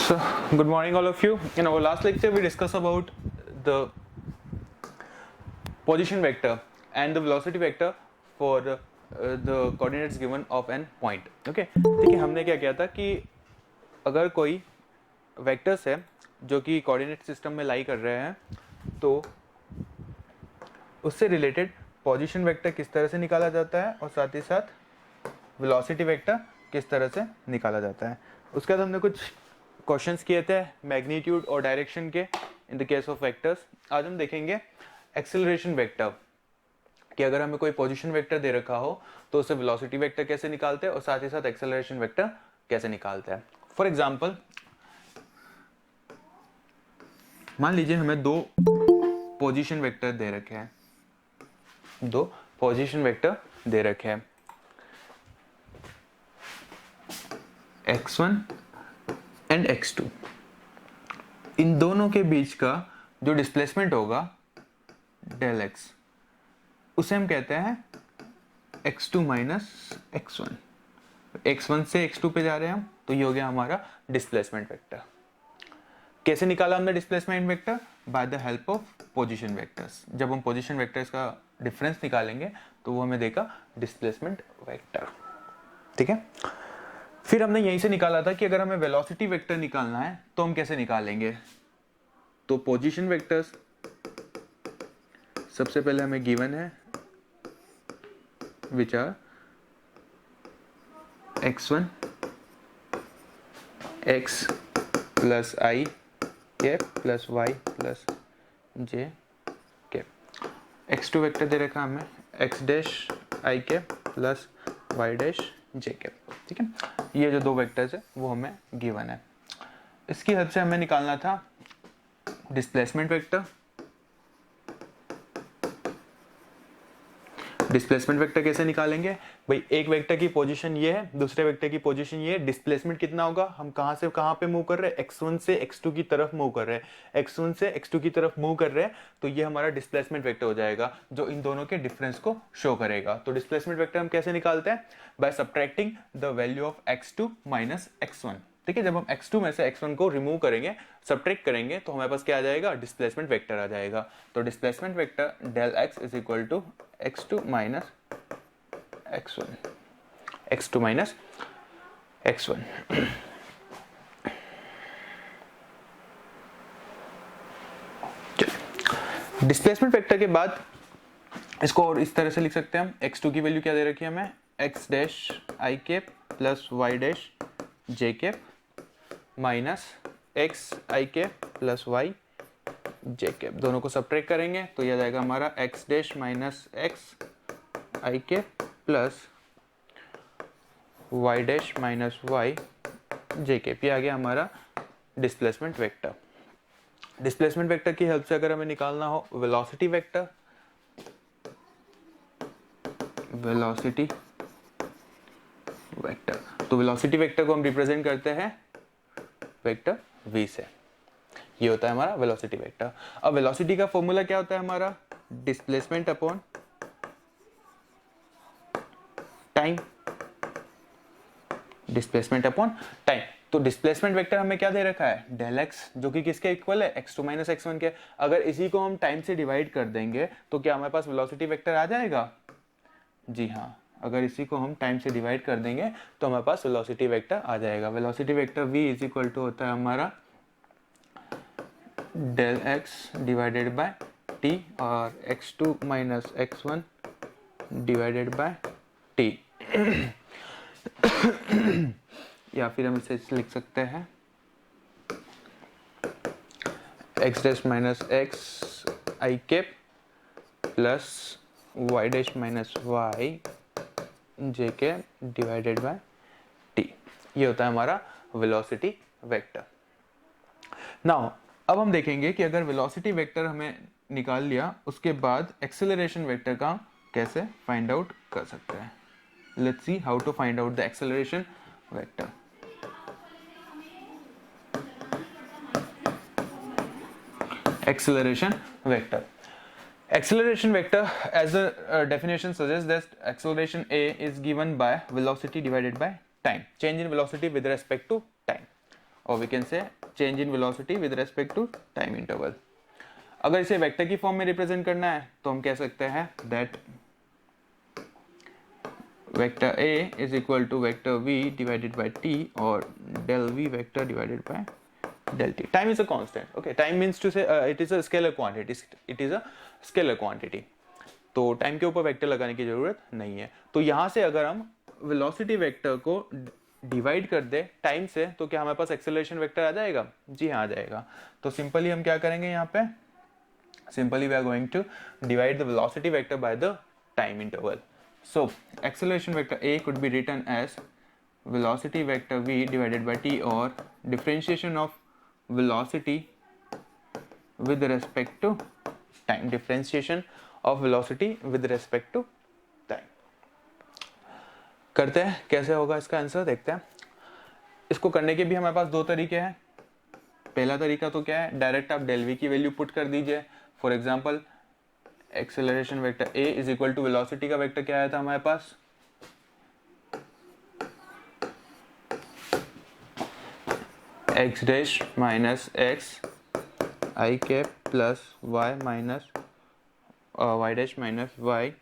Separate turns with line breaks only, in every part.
So, good morning, all of you. In our last lecture, we discussed about the position vector and the velocity vector for the coordinates given of an point. Okay, देखिए हमने क्या किया था कि अगर कोई vectors है जो कि कोऑर्डिनेट सिस्टम में लाई कर रहे हैं, तो उससे रिलेटेड पोजीशन वेक्टर किस तरह से निकाला जाता है और साथ ही साथ वेलोसिटी वेक्टर किस तरह से निकाला जाता है. उसके बाद हमने कुछ क्वेश्चंस किए थे मैग्नीट्यूड और डायरेक्शन के in the case of vectors. आज हम देखेंगे एक्सेलरेशन वेक्टर कि अगर हमें कोई पोजीशन वेक्टर दे रखा हो तो उससे वेलोसिटी वेक्टर कैसे निकालते हैं और साथ ही साथ एक्सेलरेशन वेक्टर कैसे निकालते हैं. फॉर एग्जांपल, मान लीजिए हमें दो पोजीशन वेक्टर दे रखे हैं, दो पोजीशन वेक्टर दे रखे हैं x1 एंड x2. इन दोनों के बीच का जो डिस्प्लेसमेंट होगा डेल x, उसे हम कहते हैं x2 माइनस x1. x1 से x2 पे जा रहे हैं हम, तो ये हो गया हमारा डिस्प्लेसमेंट वेक्टर. कैसे निकाला हमने displacement vector? By the help of position vectors. जब हम पोजीशन वेक्टर्स का डिफरेंस निकालेंगे तो वो हमें देगा डिस्प्लेसमेंट वेक्टर. ठीक है. फिर हमने यहीं से निकाला था कि अगर हमें वेलोसिटी वेक्टर निकालना है तो हम कैसे निकालेंगे. तो पोजीशन वेक्टर्स सबसे पहले हमें गिवन है, which are x1 x plus I cap plus y plus j cap. x2 vector दे रखा हमें x dash I cap plus y dash j cap. ठीक है, ये जो दो वेक्टर्स है वो हमें गिवन है. इसकी हेल्प से हमें निकालना था डिस्प्लेसमेंट वेक्टर. डिस्प्लेसमेंट वेक्टर कैसे निकालेंगे भाई? एक वेक्टर की पोजीशन ये है, दूसरे वेक्टर की पोजीशन ये है. डिस्प्लेसमेंट कितना होगा? हम कहां से कहां पे मूव कर रहे हैं? x1 से x2 की तरफ मूव कर रहे हैं. x1 से x2 की तरफ मूव कर रहे हैं, तो ये हमारा डिस्प्लेसमेंट वेक्टर हो जाएगा जो इन दोनों के डिफरेंस को शो करेगा. तो डिस्प्लेसमेंट वेक्टर हम कैसे निकालते हैं? By subtracting the value of x2 minus x1. ठीक है, जब हम x2 में से x1 को रिमूव करेंगे, सब्ट्रैक्ट करेंगे, तो हमारे पास क्या आ जाएगा? डिस्प्लेसमेंट वेक्टर आ जाएगा. तो displacement vector del x is equal to x2 minus x1, x2 minus x1. Displacement vector के बाद इसको और इस तरह से लिख सकते हैं हम. x2 की वैल्यू क्या दे रखी है हमें? x dash I cap plus y dash j cap minus x I cap plus y j cap. दोनों को सब्ट्रैक्ट करेंगे तो यह आ जाएगा हमारा x dash minus x I cap plus y dash minus y j cap. ये आ गया हमारा डिस्प्लेसमेंट वेक्टर. डिस्प्लेसमेंट वेक्टर की हेल्प से अगर हमें निकालना हो वेलोसिटी वेक्टर, वेलोसिटी वेक्टर, तो वेलोसिटी वेक्टर को हम रिप्रेजेंट करते हैं वेक्टर v से. ये होता है हमारा वेलोसिटी वेक्टर. अब वेलोसिटी का फॉर्मूला क्या होता है हमारा? Displacement upon time. Displacement upon time. तो डिस्प्लेसमेंट वेक्टर हमें क्या दे रखा है? डेल x, जो कि किसके इक्वल है? x2 माइनस x1 के. अगर इसी को हम टाइम से डिवाइड कर देंगे तो क्या हमारे पास वेलोसिटी वेक्टर आ जाएगा? जी हाँ, अगर इसी को हम टाइम से डिवाइड कर देंगे तो हमारे पास वेलोसिटी वेक्टर आ जाएगा. Velocity vector v is equal to होता है हमारा del x divided by t और x2 minus x1 divided by t. या फिर हम इसे लिख सकते हैं x dash minus x I cap plus y dash minus y j cap divided by t. ये होता है हमारा वेलोसिटी वेक्टर. नाउ अब हम देखेंगे कि अगर वेलोसिटी वेक्टर हमें निकाल लिया, उसके बाद एक्सेलरेशन वेक्टर का कैसे फाइंड आउट कर सकते हैं. Let's see how to find out the acceleration vector. Acceleration vector. Acceleration vector, as the definition suggests, that acceleration a is given by velocity divided by time. Change in velocity with respect to time. or we can say change in velocity with respect to time interval. अगर इसे vector की form में represent करना है तो हम कह सकते हैं that vector A is equal to vector V divided by T और del V vector divided by del t. Time is a constant. Okay, time means to say it is a scalar quantity. It is a scalar quantity. तो time के ऊपर vector लगाने की जरूरत नहीं है। तो यहां से अगर हम वेलोसिटी वेक्टर को डिवाइड कर दे टाइम से तो क्या हमारे पास एक्सेलरेशन वेक्टर आ जाएगा? जी हाँ, आ जाएगा। तो सिंपली हम क्या करेंगे यहाँ पे? Simply we are going to divide the velocity vector by the time interval. So acceleration vector a could be written as velocity vector v divided by t or differentiation of velocity with respect to time, differentiation of velocity with respect to time। करते हैं, कैसे होगा इसका answer देखते हैं। इसको करने के भी हमारे पास दो तरीके हैं। पहला तरीका तो क्या है, डायरेक्ट आप डेल वी की वैल्यू पुट कर दीजिए। For example acceleration vector a is equal to velocity का वेक्टर क्या आया था हमारे पास, x dash minus x i cap plus y minus y dash minus y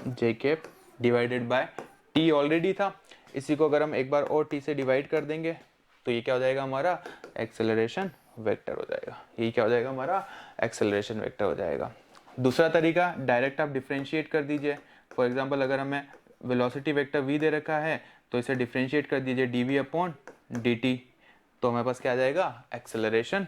j cap divided by t already था। इसी को अगर हम एक बार और t से डिवाइड कर देंगे तो ये क्या हो जाएगा, हमारा एक्सेलरेशन वेक्टर हो जाएगा। ये क्या हो जाएगा, हमारा एक्सेलरेशन वेक्टर हो जाएगा। दूसरा तरीका, डायरेक्ट आप डिफरेंशिएट कर दीजिए। फॉर एग्जांपल अगर हमें वेलोसिटी वेक्टर v दे रखा है तो इसे डिफरेंशिएट कर दीजिए dv अपॉन dt, तो हमारे पास क्या आ जाएगा, एक्सेलरेशन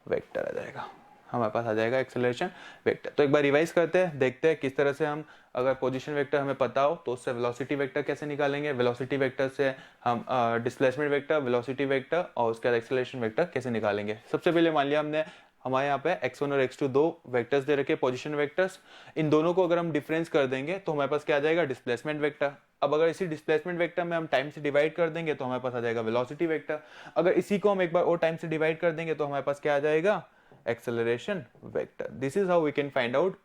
वेक्टर आ जाएगा। हमारे पास आ जाएगा एक्सेलरेशन वेक्टर। तो एक बार रिवाइज करते हैं, देखते हैं किस तरह से हम, अगर पोजीशन वेक्टर हमें पता हो तो उससे वेलोसिटी वेक्टर कैसे निकालेंगे, वेलोसिटी वेक्टर से हम डिस्प्लेसमेंट वेक्टर, वेलोसिटी वेक्टर और उसके बाद एक्सेलरेशन वेक्टर कैसे निकालेंगे। सबसे पहले मान लिया हमने हमारे यहाँ पे x1 और x2 दो वेक्टर्स दे रखे, पोजीशन वेक्टर्स। इन दोनों को अगर हम डिफरेंस कर देंगे तो हमारे पास क्या आ जाएगा, डिस्प्लेसमेंट वेक्टर। अब अगर इसी डिस्प्लेसमेंट वेक्टर में हम टाइम से डिवाइड कर देंगे तो हमारे पास आ जाएगा वेलोसिटी वेक्टर। अगर इसी को हम एक बार और टाइम से डिवाइड कर देंगे तो हमारे पास क्या आ जाएगा, acceleration vector. This is how we can find out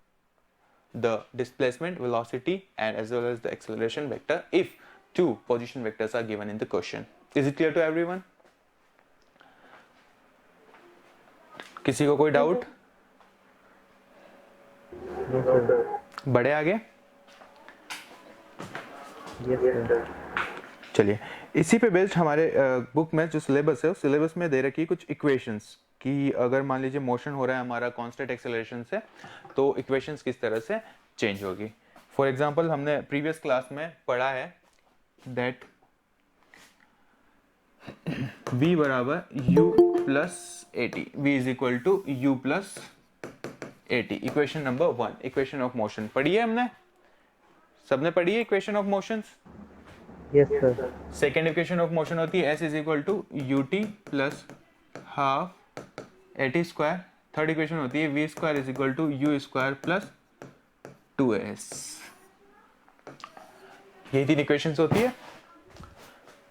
the displacement, velocity and as well as the acceleration vector if two position vectors are given in the question. Is it clear to everyone? किसी को कोई doubt? बढ़े आगे? चलिए, इसी पे based हमारे book में जो सिलेबस है उस सिलेबस में दे रखी कुछ इक्वेशंस कि अगर मान लीजिए मोशन हो रहा है हमारा कांस्टेंट एक्सेलरेशन से तो इक्वेशंस किस तरह से चेंज होगी। फॉर एग्जांपल हमने प्रीवियस क्लास में पढ़ा है दैट v बराबर u plus at, v is equal to u plus at। Equation number 1, equation of motion पढ़ी है हमने, सबने पढ़ी है equation of motions?
Yes sir.
Second equation of motion होती है s is equal to ut plus half at square. Third equation होती है v square is equal to u square plus 2s। यही तीन इक्वेशंस होती है।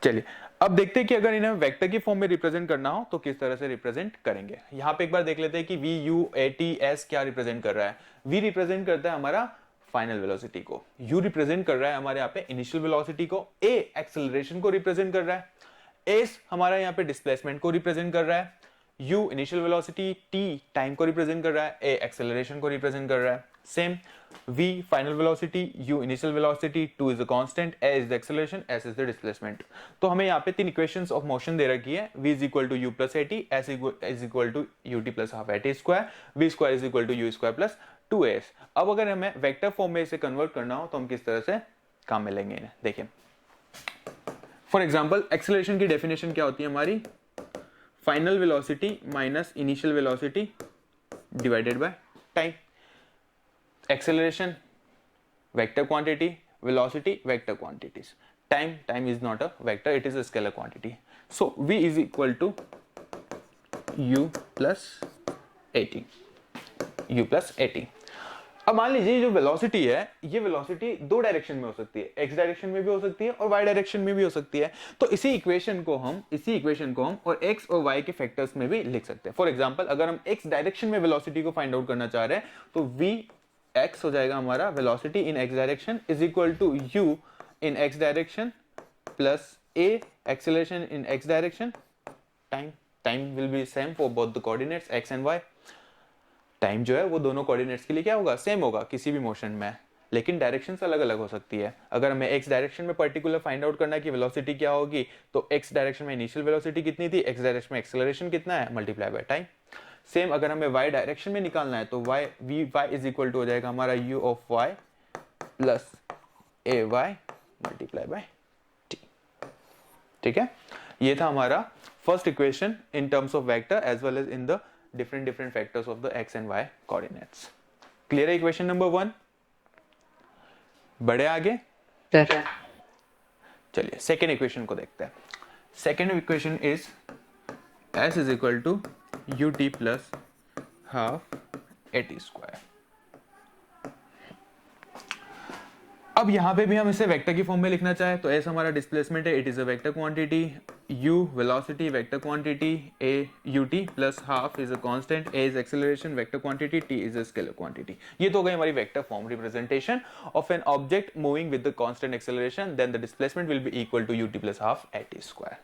चलिए अब देखते हैं कि अगर इन्हें वेक्टर की फॉर्म में रिप्रेजेंट करना हो तो किस तरह से रिप्रेजेंट करेंगे। यहां पे एक बार देख लेते हैं कि v u at s क्या रिप्रेजेंट कर रहा है। v रिप्रेजेंट करता है हमारा फाइनल वेलोसिटी को, u रिप्रेजेंट कर रहा है हमारे यहाँ पे इनिशियल वेलोसिटी को, a एक्सेलरेशन को रिप्रेजेंट कर रहा है, s हमारा यहाँ पे डिस्प्लेसमेंट को रिप्रेजेंट कर रहा है, u initial velocity, t time को रिप्रेजेंट कर रहा है, a एक्सेलरेशन को रिप्रेजेंट कर रहा है। Same v final velocity, u initial velocity, 2 is the constant, a is the acceleration, s is the displacement. तो हमें यहाँ पे तीन इक्वेशंस ऑफ मोशन दे रखी है, v is equal to u plus at, s is equal to ut plus half at square, v square is equal to u square plus 2s। अब अगर हमें वेक्टर फॉर्म में इसे कन्वर्ट करना हो तो हम किस तरह से काम में लेंगे इन्हें, देखिए। फॉर एग्जाम्पल एक्सेलरेशन की डेफिनेशन क्या होती है हमारी, final velocity minus initial velocity divided by time. Acceleration, vector quantity, velocity, vector quantities. Time is not a vector, it is a scalar quantity. So v is equal to u plus at, u plus at। अब मान लीजिए जो velocity है, ये velocity दो direction में हो सकती है, x डायरेक्शन में भी हो सकती है और y डायरेक्शन में भी हो सकती है। तो इसी इक्वेशन को हम और x और y के फैक्टर्स में भी लिख सकते हैं। फॉर एग्जांपल अगर हम x डायरेक्शन में वेलोसिटी को फाइंड आउट करना चाह रहे हैं तो v x हो जाएगा हमारा velocity in x direction is equal to u in x direction plus a acceleration in x direction, time will be same for both the coordinates x and y. Time जो है वो दोनों coordinates के लिए क्या होगा, सेम होगा किसी भी मोशन में, लेकिन डायरेक्शंस अलग अलग हो सकती है। अगर हमें एक्स डायरेक्शन में पर्टिकुलर फाइंड आउट करना है कि वेलोसिटी क्या होगी, तो एक्स डायरेक्शन में इनिशियल वेलोसिटी कितनी थी, एक्स डायरेक्शन में एक्सेलरेशन कितना है, मल्टीप्लाई बाय टाइम। सेम अगर हमें वाई डायरेक्शन में निकालना है तो y v y is equal to हो जाएगा हमारा u of y plus a y multiply by t. ठीक है, ये था हमारा first equation in terms of vector as well as in the different factors of the x and y coordinates. Clear है equation number 1? बढ़े आगे?
Sir
चलिए second equation को देखते हैं। Second equation is s is equal to u t plus half a t square. अब यहां पे भी हम इसे वेक्टर की फॉर्म में लिखना चाहे तो s हमारा डिस्प्लेसमेंट है, it is a vector quantity, u velocity vector quantity, a ut plus half is a constant, a is acceleration vector quantity, t is a scalar quantity. ये तो हो गई हमारी vector form representation of an object moving with the constant acceleration, then the displacement will be equal to ut plus half at square.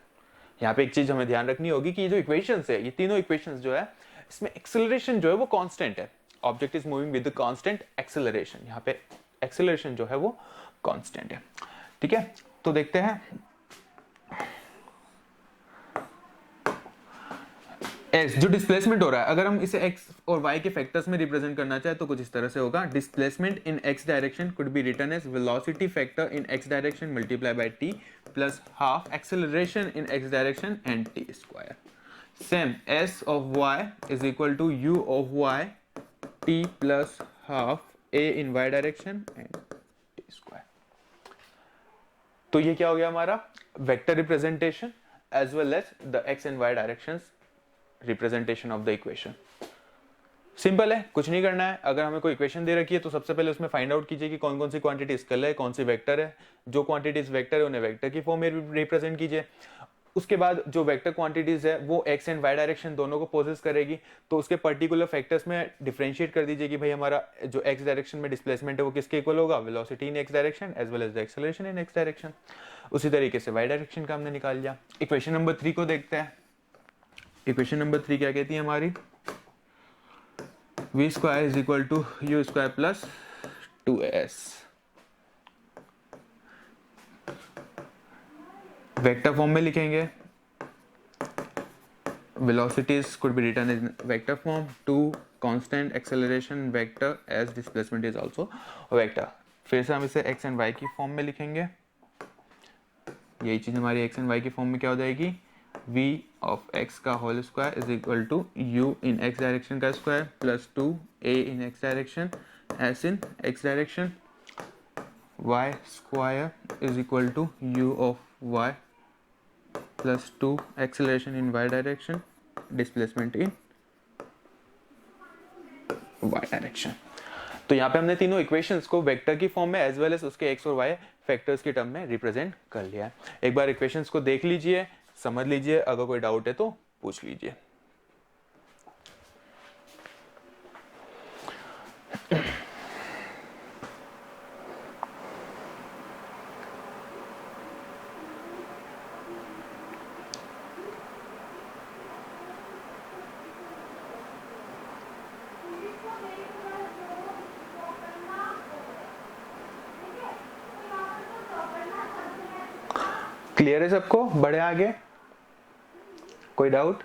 यहाँ पे एक चीज हमें ध्यान रखनी होगी कि ये जो इक्वेशंस है, ये तीनों इक्वेशंस जो है इसमें एक्सेलरेशन जो है वो कांस्टेंट है, object is moving with the constant acceleration, यहाँ पे एक्सेलरेशन जो है वो कांस्टेंट है। ठीक है, तो देखते हैं s जो डिस्प्लेसमेंट हो रहा है, अगर हम इसे x और y के फैक्टर्स में रिप्रेजेंट करना चाहे तो कुछ इस तरह से होगा, displacement in x direction could be written as velocity factor in x direction multiply by t plus half acceleration in x direction and t square. Same s of y is equal to u of y t plus half a in y direction and t square. तो ये क्या हो गया हमारा vector representation as well as the x and y directions representation of the equation. Simple है, कुछ नहीं करना है। अगर हमें कोई इक्वेशन दे रखी है तो सबसे पहले उसमें फाइंड आउट कीजिए कि कौन कौन सी क्वांटिटी स्केलर है, कौन सी वेक्टर है। जो क्वांटिटीज वेक्टर है उन्हें वेक्टर की फॉर्म में रिप्रेजेंट कीजिए। उसके बाद जो वेक्टर क्वांटिटीज है वो एक्स एंड वाई डायरेक्शन दोनों को पोजेस करेगी, तो उसके पर्टिकुलर फैक्टर्स में डिफरेंशिएट कर दीजिए कि भाई हमारा जो एक्स डायरेक्शन में डिस्प्लेसमेंट है वो किसके इक्वल होगा, velocity in x direction as well as the acceleration in x direction. उसी तरीके से वाई डायरेक्शन का हमने निकाल लिया। इक्वेशन नंबर 3 को देखते हैं। इक्वेशन नंबर 3 क्या कहती है हमारी, v square is equal to u square plus 2s। Vector form में लिखेंगे, velocities could be written in vector form, 2 constant acceleration vector as displacement is also a vector। फिर से हम इसे x and y की फॉर्म में लिखेंगे। यही चीज हमारी x and y की फॉर्म में क्या हो जाएगी, v ऑफ x का whole square is equal to u in x direction का square plus 2a in x direction s in x direction, y square is equal to u of y plus 2 acceleration in y direction, displacement in y direction. तो यहाँ पे हमने तीनों equations को vector की form में as well as उसके x और y फैक्टर्स के टर्म में रिप्रेजेंट कर लिया है। एक बार इक्वेशंस को देख लीजिए, समझ लीजिए, अगर कोई डाउट है तो पूछ लीजिए। क्लियर है सबको, बढ़े आगे, कोई डाउट?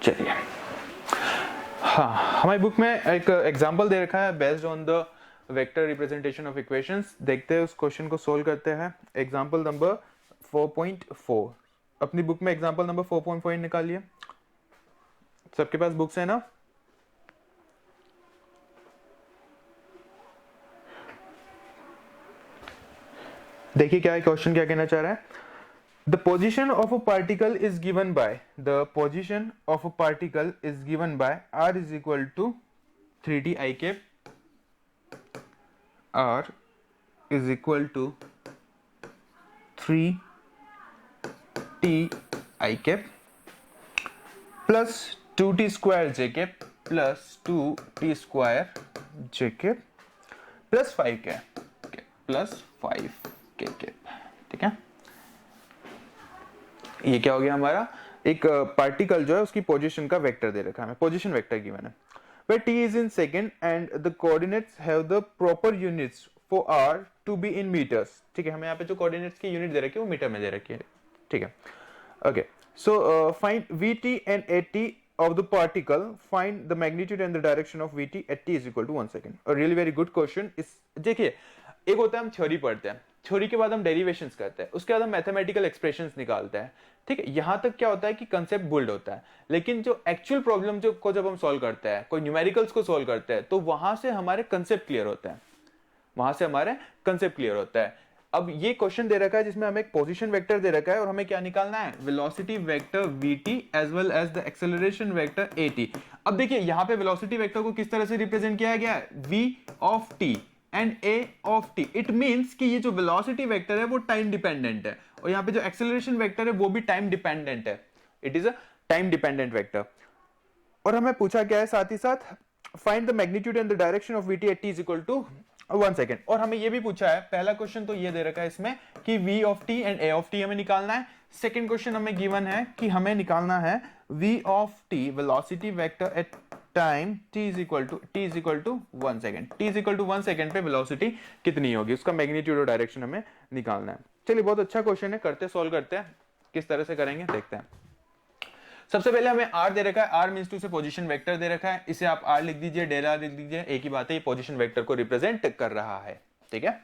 चलिए, हाँ, हमारी बुक में एक एग्जांपल दे रखा है based on the vector representation of equations. देखते हैं उस क्वेश्चन को सोल्व करते हैं। एग्जांपल नंबर 4.4, अपनी बुक में एग्जांपल नंबर 4.4 निकालिए। सबके पास बुक्स है ना? देखिए क्या क्वेश्चन क्या कहना चाह रहा है। The position of a particle is given by r is equal to 3t I cap, r is equal to 3t I cap plus 2t square j cap plus 2t square j cap plus 5k plus 5k। ठीक है, ये क्या हो गया हमारा, एक particle जो है उसकी पोजीशन का वेक्टर दे रखा है हमें, पोजीशन वेक्टर की मैंने, where t is in second and the coordinates have the proper units for r to be in meters। ठीक है, हमें यहाँ पे जो कोऑर्डिनेट्स की यूनिट दे रखी है वो मीटर में दे रखी है। ठीक है, okay, so find vt and at of the particle, find the magnitude and the direction of vt at t is equal to 1 second। a really very good question। इस देखिए, एक होता है हम थ्योरी पढ़ते हैं, थ्योरी के बाद हम डेरिवेशंस करते हैं, उसके बाद हम मैथमेटिकल एक्सप्रेशंस निकालते हैं। ठीक है, यहां तक क्या होता है कि कंसेप्ट बिल्ड होता है, लेकिन जो एक्चुअल प्रॉब्लम जो को जब हम सॉल्व करते हैं, कोई न्यूमेरिकल्स को सॉल्व करते हैं, तो वहां से हमारे कंसेप्ट क्लियर होता है, वहां से हमारे कंसेप्ट क्लियर होता है। अब ये क्वेश्चन दे रखा है जिसमें हमें एक पोजीशन वेक्टर दे रखा है और हमें क्या निकालना है, velocity vector vt as well as the acceleration vector at। अब देखिए यहां पे वेलोसिटी वेक्टर को किस तरह से रिप्रेजेंट किया गया है, v of t and a of t। It means कि ये जो वेलोसिटी वेक्टर है वो टाइम डिपेंडेंट है, और यहाँ पे जो एक्सेलरेशन वेक्टर है वो भी टाइम डिपेंडेंट है, it is a time dependent vector. और हमें पूछा क्या है साथ ही साथ, find the magnitude and the direction of vt at t is equal to 1 second. और हमें ये भी पूछा है, पहला क्वेश्चन तो ये दे रखा है इसमें कि v of t and a of t हमें निकालना है। सेकेंड क्वेश्चन हमें गिवन है कि हमें निकालना है v of t velocity vector at time t is equal to 1 सेकेंड। t is equal to 1 second पे वेलोसिटी कितनी होगी, उसका मैग्नीट्यूड और डायरेक्शन हमें निकालना है। चलिए, बहुत अच्छा क्वेश्चन है, करते सॉल्व करते हैं, किस तरह से करेंगे देखते हैं। सबसे पहले हमें r दे रखा है, r मींस टू से पोजीशन वेक्टर दे रखा है, इसे आप r लिख दीजिए, डेल r लिख दीजिए, एक ही बात है, ये पोजीशन वेक्टर को रिप्रेजेंट कर रहा है। ठीक है,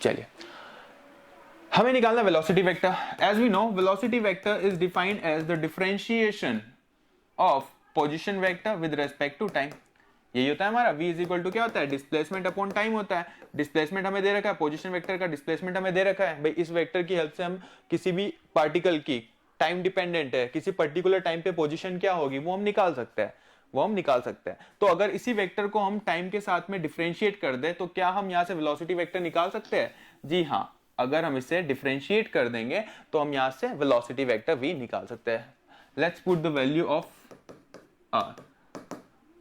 चलिए हमें निकालना velocity vector. As we know, velocity vector is defined as the differentiation of position vector with respect to time. यही होता है हमारा, v इज इक्वल टू क्या होता है, डिस्प्लेसमेंट अपॉन टाइम होता है। डिस्प्लेसमेंट हमें दे रखा है, पोजीशन वेक्टर का डिस्प्लेसमेंट हमें दे रखा है, भाई इस वेक्टर की हेल्प से हम किसी भी पार्टिकल की टाइम डिपेंडेंट है, किसी पर्टिकुलर टाइम पे पोजीशन क्या होगी वो हम निकाल सकते हैं, तो अगर इसी वेक्टर को हम टाइम के साथ में डिफरेंशिएट कर दे तो क्या हम यहां से वेलोसिटी वेक्टर निकाल सकते हैं? जी हाँ, अगर हम इसे डिफरेंशिएट कर देंगे तो हम यहां से वेलोसिटी वेक्टर v निकाल सकते हैं। Let's put the value of r।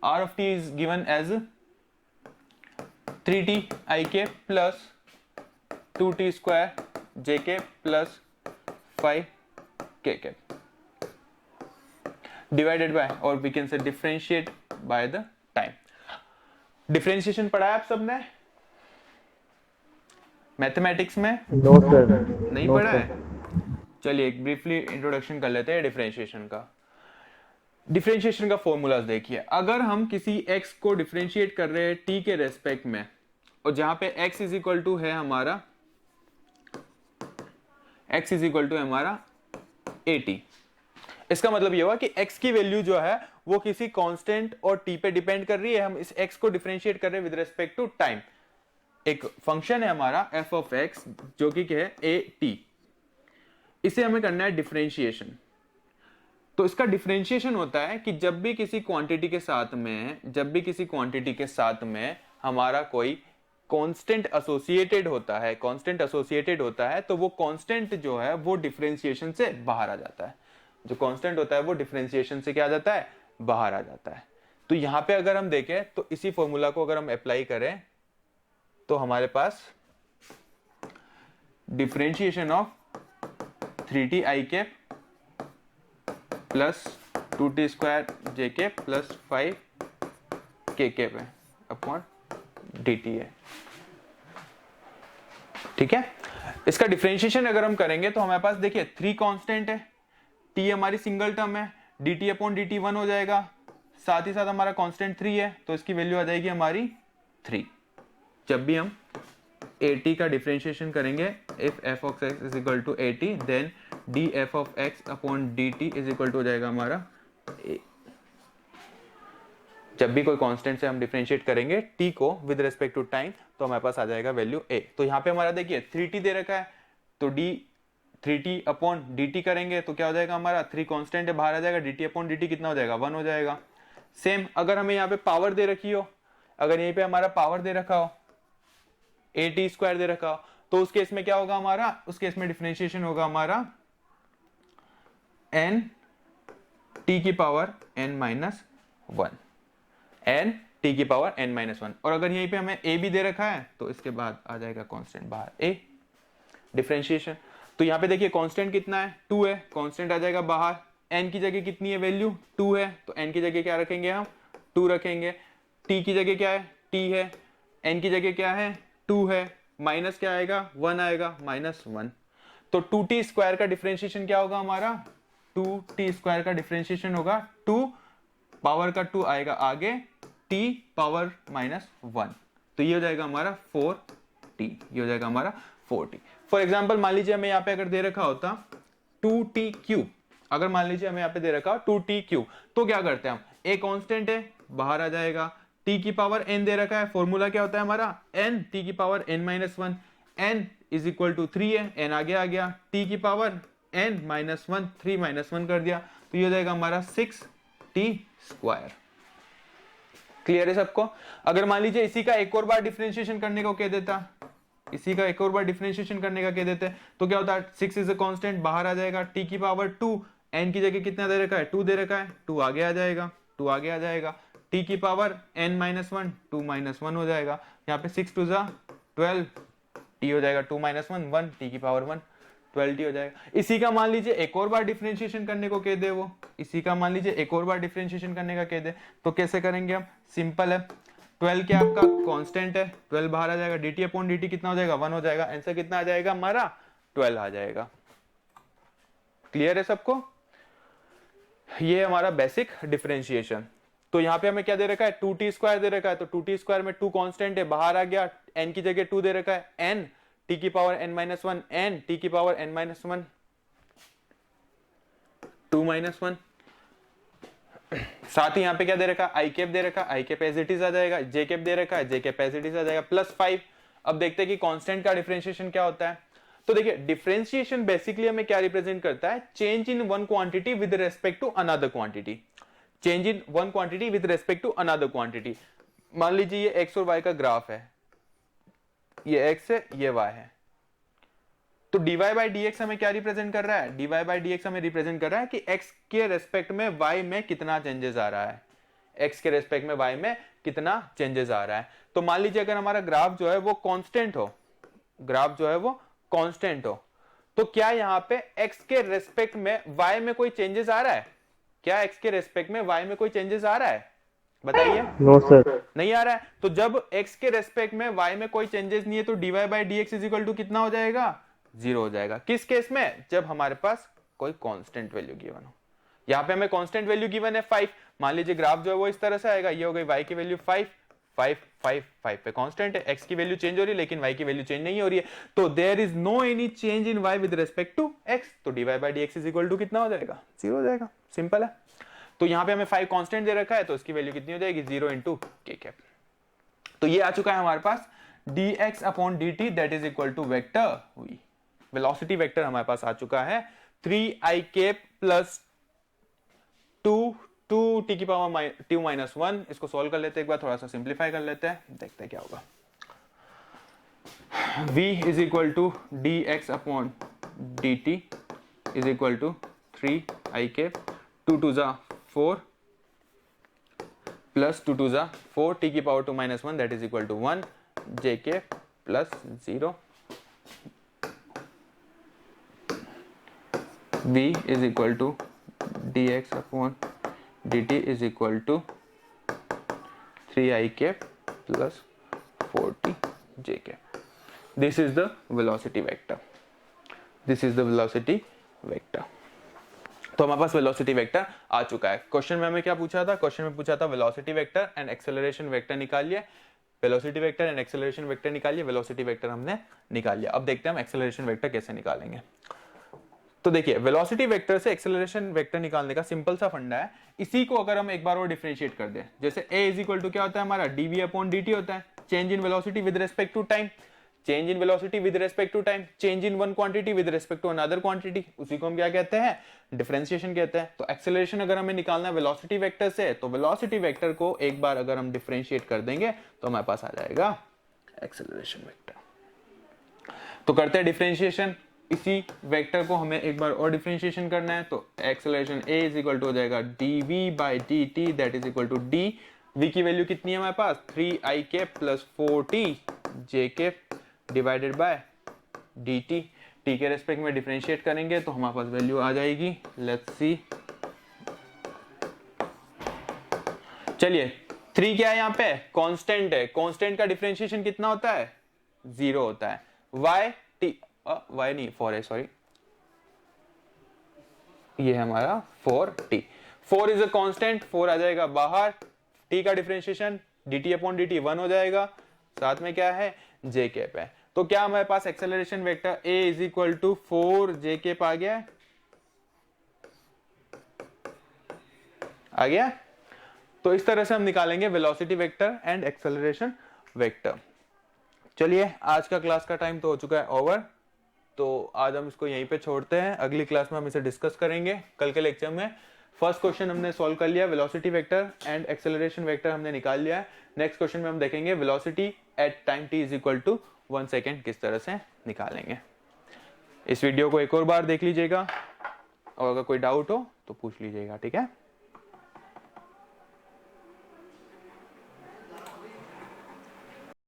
r of t is given as 3t ik plus 2t square jk plus 5kk divided by, or we can say differentiate by the time। Differentiation पढ़ा है आप सबने mathematics में?
No sir,
नहीं पढ़ा है? चलिए एक ब्रीफली इंट्रोडक्शन कर लेते हैं डिफरेंशिएशन का। डिफरेंशिएशन का फॉर्मूलाज देखिए, अगर हम किसी x को डिफरेंशिएट कर रहे हैं t के रेस्पेक्ट में, और जहां पे x इज इक्वल टू है हमारा at, इसका मतलब ये हुआ कि x की वैल्यू जो है वो किसी कांस्टेंट और t पे डिपेंड कर रही है। हम इस x को डिफरेंशिएट कर रहे हैं विद रेस्पेक्ट टू टाइम। एक फंक्शन है हमारा f ऑफ x जो कि क्या है at, इसे हमें करना है डिफरेंशिएशन। तो इसका डिफरेंशिएशन होता है कि जब भी किसी क्वांटिटी के साथ में हमारा कोई कांस्टेंट एसोसिएटेड होता है, तो वो कांस्टेंट जो है वो डिफरेंशिएशन से बाहर आ जाता है। जो कांस्टेंट होता है वो डिफरेंशिएशन से क्या आ जाता है, बाहर आ जाता है। तो यहां पे अगर हम देखें तो इसी फॉर्मूला को अगर हम अप्लाई करें तो हमारे पास differentiation of 3t ik plus 2t square jk plus 5kk पे अपॉन dt है। ठीक है, इसका डिफरेंशिएशन अगर हम करेंगे तो हमारे पास देखिए 3 कांस्टेंट है, t हमारी सिंगल टर्म है, dt अपॉन dt 1 हो जाएगा, साथ ही साथ हमारा कांस्टेंट 3 है, तो इसकी वैल्यू आ जाएगी हमारी 3। जब भी हम at का डिफरेंशिएशन करेंगे, if f of x is equal to at, then df of x upon dt is equal to हो जाएगा हमारा a। जब भी कोई कांस्टेंट से हम डिफरेंशिएट करेंगे t को विद रिस्पेक्ट टू टाइम तो हमारे पास आ जाएगा वैल्यू a। तो यहाँ पे हमारा देखिए 3t दे रखा है, तो 3t अपॉन dt करेंगे तो क्या हो जाएगा हमारा, 3 कांस्टेंट है बाहर आ जाएगा, dt अपॉन dt कितना हो जाएगा, 1 हो जाएगा। सेम अगर हमें यहाँ पे पावर दे रखी हो, अगर यहीं पे हमारा पावर दे रखा हो, at स्क्वायर दे रखा हो, तो उस केस में क्या होगा हमारा, उस केस में डिफरेंशिएशन होगा हमारा n t की power n minus 1 n t की पावर n माइनस 1। और अगर यहीं पे हमें a भी दे रखा है तो इसके बाद आ जाएगा कांस्टेंट बाहर a। डिफरेंशिएशन तो यहाँ पे देखिए कांस्टेंट कितना है 2 है, कांस्टेंट आ जाएगा बाहर। n की जगह कितनी है वैल्यू 2 है, तो n की जगह क्या रखेंगे हम 2 रखेंगे। t की जगह क्या है t है, n की जगह क्या है 2 है, माइनस क्या आएगा 1 आएगा -1। तो 2t स्क्वायर का डिफरेंशिएशन क्या होगा हमारा 2t स्क्वायर का डिफरेंशिएशन होगा 2 पावर का 2 आएगा आगे t पावर -1, तो ये हो जाएगा हमारा 4t, ये हो जाएगा हमारा 4t। फॉर एग्जाम्पल मान लीजिए हमें यहाँ पे अगर दे रखा होता 2t क्यूब, अगर मान लीजिए हमें यहाँ पे दे रखा 2t क्यूब, तो क्या करते हैं हम, a कांस्टेंट है बाहर आ जाएगा, t की पावर n दे रखा है, फॉर्मूला क्या होता है हमारा n t की power n minus 1, n is equal to 3 है, n आगे आ गया, t की पावर n माइनस 1, 3 माइनस 1 कर दिया, तो ये हो जाएगा हमारा 6t स्क्वायर। क्लियर है सबको। अगर मान लीजिए इसी का एक और बार डिफरेंशिएशन करने को कह देता, इसी का एक और बार डिफरेंशिएशन करने का कह देते, तो क्या होता है 6 इज अ कांस्टेंट बाहर आ जाएगा, t की पावर 2, n की जगह कितना दे रखा है 2 दे रखा है, 2 आगे आ जाएगा, 2 आगे आ जाएगा, t की पावर n माइनस 1, 2 माइनस 1 हो जाएगा, यहाँ पे 6 2 जा 12, t हो जाएगा 2 माइनस 1, 1 t की पावर 1, 12t हो जाएगा। इसी का मान लीजिए एक और बार डिफरेंशिएशन करने को कह दे, वो इसी का मान लीजिए एक और बार डिफरेंशिएशन करने का कह दे, तो कैसे करेंगे हम, सिंपल है, 12 क्या आपका कांस्टेंट है, 12 बाहर आ जाएगा, dt अपॉन dt कितना हो जाएगा 1 हो जाएगा, आंसर कितना आ जाएगा हमारा 12 आ जाएगा। क्लियर है सबको। ये हमारा बेसिक डिफरेंशिएशन। तो यहाँ पे हमें क्या दे रखा है 2t स्क्वायर दे रखा है, तो 2t स्क्वायर में 2 कांस्टेंट है बाहर आ गया, n की जगह 2 दे रखा है, n t की power n minus 1, n t की पावर n माइनस 1, 2 माइनस 1, साथ ही यहाँ पे क्या दे रखा है आई कैप दे रखा है, आई कैप एज इट इज आ जाएगा, जे कैप दे रखा है, जे कैप एज इट इज आ जाएगा, प्लस 5। अब देखते हैं कि कांस्टेंट का डिफरेंशिएशन क्या होता है। तो देखिए डिफरेंशिएशन बेसिकली हमें क्या रिप्रेजेंट करता है, change in one quantity with respect to another quantity, change in one quantity with respect to another quantity. मान लीजिए ये एक्स और वाई का ग्राफ है, ये एक्स है ये वाई है, तो dy बाई dx हमें क्या रिप्रेजेंट कर रहा है, dy बाई dx हमें रिप्रेजेंट कर रहा है कि x के रेस्पेक्ट में y में कितना चेंजेस आ रहा है, x के रेस्पेक्ट में y में कितना चेंजेस आ रहा है। तो मान लीजिए अगर हमारा ग्राफ जो है वो कांस्टेंट हो, ग्राफ जो है वो कांस्टेंट हो, तो क्या यहाँ पे x के रेस्पेक्ट में y में कोई चेंजेस आ रहा है, क्या x के रेस्पेक्ट में y में कोई चेंजेस आ रहा है, बताइए।
No sir.
नहीं आ रहा है। तो जब x के रेस्पेक्ट में y में कोई चेंजेस नहीं है तो dy by dx is equal to कितना हो जाएगा 0 हो जाएगा। किस केस में, जब हमारे पास कोई कांस्टेंट वैल्यू गिवन हो। यहाँ पे हमें कांस्टेंट वैल्यू गिवन है 5, मान लीजिए ग्राफ जो है वो इस तरह से आएगा, ये हो गई y की वैल्यू 5, 5 5 5 पे कांस्टेंट है, x की वैल्यू चेंज हो रही है लेकिन y की वैल्यू चेंज नहीं हो रही है, तो there is no any change in y with respect to x, तो dy by dx is equal to कितना हो जाएगा 0 हो जाएगा, सिंपल है। तो यहाँ पे हमें 5 कांस्टेंट दे रखा है तो इसकी वैल्यू कितनी हो जाएगी 0 इंटू के कैप। तो ये आ चुका है हमारे पास dx upon dt that is equal to vector v, velocity vector हमारे पास आ चुका है 3i कैप प्लस 2 t की पावर 2 माइनस 1। इसको सॉल्व कर लेते हैं एक बार, थोड़ा सा सिंप्लीफाई कर लेते हैं, देखते हैं क्या होगा। v is equal to dx upon dt is equal to 3i cap 2 2 जा 4 प्लस 2 2 जा 4 t की power 2 minus 1 that is equal to 1 j के plus 0 v is equal to dx upon dt is equal to 3i cap plus 4t j cap. This is the velocity vector, this is the velocity vector. तो हमारे पास velocity vector आ चुका है। Question में हमें क्या पूछा था, क्वेश्चन में पूछा था velocity vector and acceleration vector निकालिए, velocity vector and acceleration vector निकालिए, वेलोसिटी वेक्टर हमने निकाल लिया। अब देखते हैं हम एक्सेलरेशन वेक्टर कैसे निकालेंगे। तो देखिए वेलोसिटी वेक्टर से एक्सेलरेशन वेक्टर निकालने का सिंपल सा फंडा है, इसी को अगर हम एक बार और डिफरेंशिएट कर दें, जैसे a इज इक्वल टू क्या होता है हमारा dv अपॉन dt होता है, change in velocity with respect to time, change in velocity with respect to time, change in one quantity with respect to another quantity, उसी को हम क्या कहते हैं, डिफरेंशिएशन कहते हैं। तो एक्सेलरेशन अगर हमें निकालना है वेलोसिटी वेक्टर से, तो वेलोसिटी वेक्टर को एक बार अगर हम डिफरेंशिएट कर देंगे तो हमारे पास आ जाएगा एक्सेलरेशन वेक्टर। तो करते हैं डिफरेंशिएशन, इसी वेक्टर को हमें एक बार और डिफरेंशिएशन करना है, तो acceleration a is equal to हो जाएगा dv by dt that is equal to d। v की वैल्यू कितनी है हमारे पास 3i cap plus 4t j cap divided by dt। t के रेस्पेक्ट में डिफरेंशिएट करेंगे तो हमारे पास वैल्यू आ जाएगी, लेट्स सी। चलिए 3 क्या है यहाँ पे, कांस्टेंट है, कांस्टेंट का डिफरेंशिएशन कितना होता है 0 होता है। y t y नहीं 4 है, सॉरी, ये है हमारा 4t। 4 इज अ कांस्टेंट, 4 आ जाएगा बाहर, t का डिफरेंशिएशन dt अपॉन dt 1 हो जाएगा, साथ में क्या है j कैप है। तो क्या हमारे पास acceleration vector a is equal to 4 j cap आ गया, आ गया। तो इस तरह से हम निकालेंगे velocity vector and acceleration vector. चलिए आज का क्लास का टाइम तो हो चुका है ओवर, तो आज हम इसको यहीं पे छोड़ते हैं, अगली क्लास में हम इसे डिस्कस करेंगे। कल के लेक्चर में फर्स्ट क्वेश्चन हमने सॉल्व कर लिया, velocity vector and acceleration vector हमने निकाल लिया है। नेक्स्ट क्वेश्चन में हम देखेंगे velocity at time t is equal to 1 second किस तरह से निकालेंगे। इस वीडियो को एक और बार देख लीजिएगा और अगर कोई डाउट हो तो पूछ लीजिएगा, ठीक है।